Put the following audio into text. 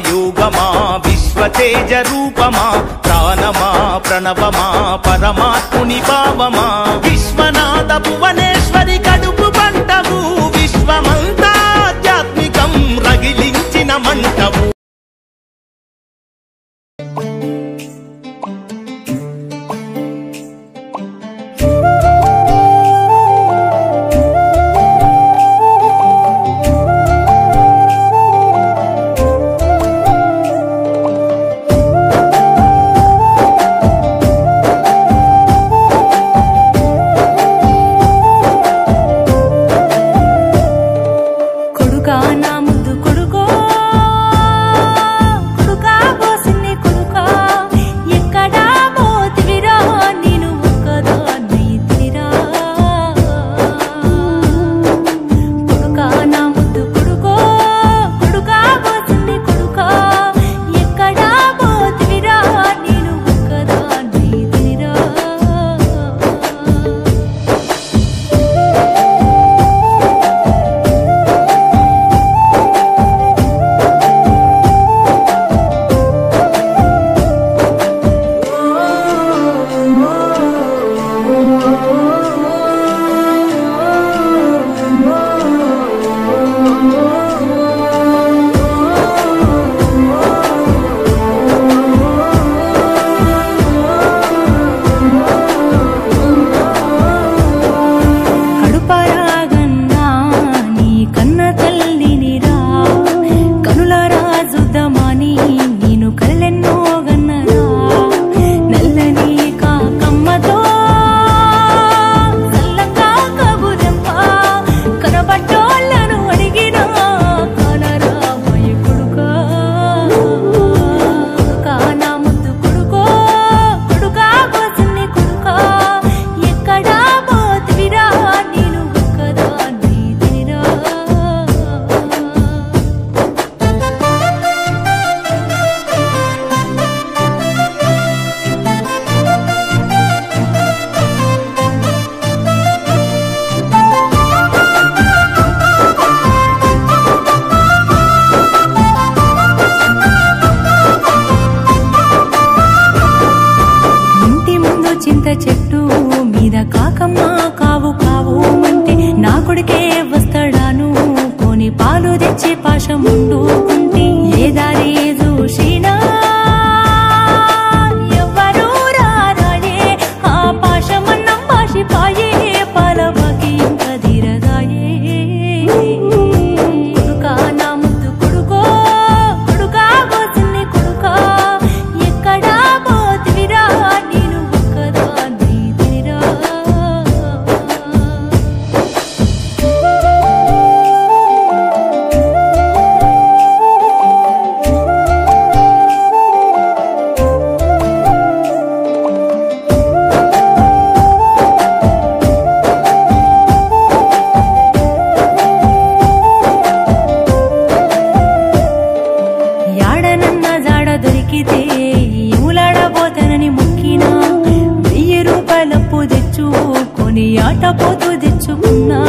యోగమా విశ్వతేజ రూపమా ప్రాణమా ప్రణవమా పరమాత్ముని భావమా విశ్వనాథ భువనేశ్వరి కడుపు పంటవు విశ్వమంతా ఆధ్యాత్మికం రగిలించిన మంటవు. చెట్టు మీద కాకమ్మ కావు కావు అంటే నా కొడుకే వస్తాడాను కొని పాలు తెచ్చి పాశముండుకుంటే ఏ దారి చూసినా ఎవ్వరూ రారాయే ఆ పాశమన్నం పాశిపాయే పాలబాకి ఇంకా ధీరదాయే. కొడుకా నా ముద్దు కొడుకో కొడుకా గోసిన్ని కొడుకా ఎక్కడా పోతివిరా నేను ఒక్కదా నీదిరా. యాడనన్న జాడ దొరికితే ఊలాడబోతానని మొక్కినా 1000 రూపాయలప్పు తెచ్చుకొని ఆట పోతూ తెచ్చుకున్నా.